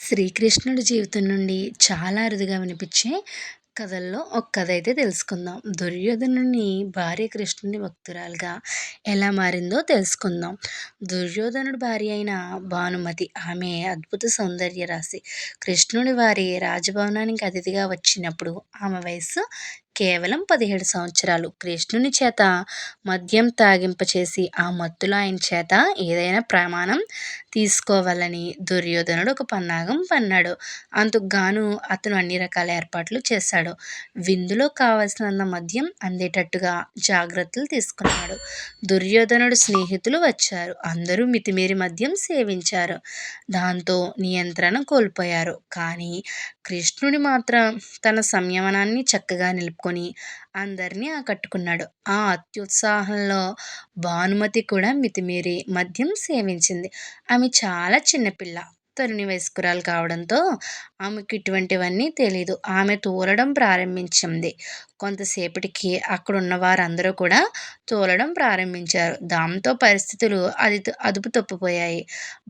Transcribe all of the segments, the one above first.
శ్రీకృష్ణుడి జీవితం నుండి చాలా అరుదుగా వినిపించే కథల్లో ఒక కథ అయితే తెలుసుకుందాం. దుర్యోధనుని భార్య కృష్ణుని భక్తురాలుగా ఎలా మారిందో తెలుసుకుందాం. దుర్యోధనుడి భార్య అయిన భానుమతి, ఆమె అద్భుత సౌందర్య రాశి. కృష్ణుడి వారి రాజభవనానికి అతిథిగా వచ్చినప్పుడు ఆమె వయస్సు కేవలం 17 సంవత్సరాలు. కృష్ణుని చేత మద్యం తాగింపచేసి ఆ మత్తులో ఆయన చేత ఏదైనా ప్రమాణం తీసుకోవాలని దుర్యోధనుడు ఒక పన్నాగం పన్నాడు. అందుకు గాను అతను అన్ని రకాల ఏర్పాట్లు చేశాడు. విందులో కావలసినంత మద్యం అందేటట్టుగా జాగ్రత్తలు తీసుకున్నాడు. దుర్యోధనుడు స్నేహితులు వచ్చారు. అందరూ మితిమీరి మద్యం సేవించారు. దాంతో నియంత్రణ కోల్పోయారు. కానీ కృష్ణుడి మాత్రం తన సంయమనాన్ని చక్కగా నిలుపుకొని అందరినీ ఆకట్టుకున్నాడు. ఆ అత్యుత్సాహంలో భానుమతి కూడా మితిమీరి మద్యం సేవించింది. ఆమె చాలా చిన్నపిల్ల, తరుణి వయస్కురాలు కావడంతో ఆమెకు ఇటువంటివన్నీ తెలీదు. ఆమె తూలడం ప్రారంభించింది. కొంతసేపటికి అక్కడున్న వారందరూ కూడా తూలడం ప్రారంభించారు. దాంతో పరిస్థితులు అదుపు తప్పిపోయాయి.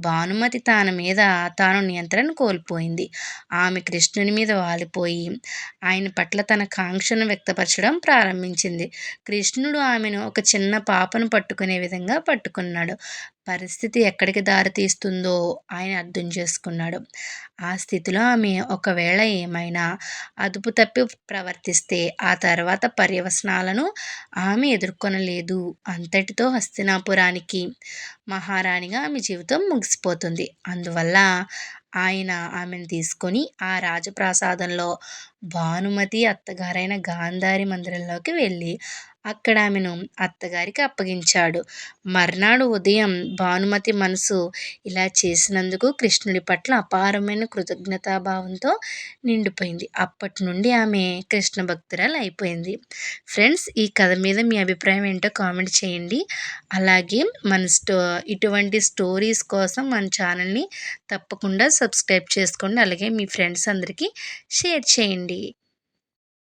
భానుమతి తన మీద తాను నియంత్రణ కోల్పోయింది. ఆమె కృష్ణుని మీద వాలిపోయి ఆయన పట్ల తన కాంక్షను వ్యక్తపరచడం ప్రారంభించింది. కృష్ణుడు ఆమెను ఒక చిన్న పాపను పట్టుకునే విధంగా పట్టుకున్నాడు. పరిస్థితి ఎక్కడికి దారితీస్తుందో ఆయన అర్థం చేసుకున్నాడు. ఆ స్థితిలో ఆమె ఒకవేళ ఏమైనా అదుపు తప్పి ప్రవర్తిస్తే ఆ తర్వాత పర్యవసనాలను ఆమె ఎదుర్కొనలేదు. అంతటితో హస్తినాపురానికి మహారాణిగా ఆమె జీవితం ముగిసిపోతుంది. అందువల్ల ఆయన ఆమెను తీసుకొని ఆ రాజప్రాసాదంలో భానుమతి అత్తగారైన గాంధారి మందిరంలోకి వెళ్ళి అక్కడ ఆమెను అత్తగారికి అప్పగించాడు. మర్నాడు ఉదయం భానుమతి మనసు ఇలా చేసినందుకు కృష్ణుడి పట్ల అపారమైన కృతజ్ఞతాభావంతో నిండిపోయింది. అప్పటి నుండి ఆమె కృష్ణ భక్తురాలు అయిపోయింది. ఫ్రెండ్స్, ఈ కథ మీద మీ అభిప్రాయం ఏంటో కామెంట్ చేయండి. అలాగే ఇటువంటి స్టోరీస్ కోసం మన ఛానల్ని తప్పకుండా సబ్స్క్రైబ్ చేసుకోండి. అలాగే మీ ఫ్రెండ్స్ అందరికీ షేర్ చేయండి.